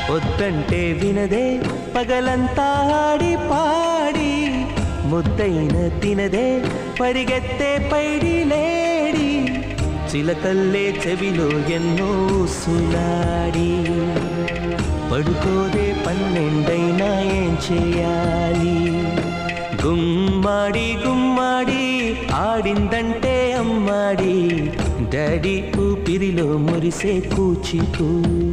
వద్దంటే వినదే పగలంతా ఆడి పాడి ముద్దైన తినదే పరిగెత్తే పైడి లేడి చిలకల్లే చెవిలో ఎన్నో సులాడి పడుకోదే పన్నెండైనా ఏం చేయాలి గుమ్మాడి గుమ్మాడి ఆడిందంటే అమ్మాడి డాడీ ఊపిరిలో మురిసే కూచిపూడి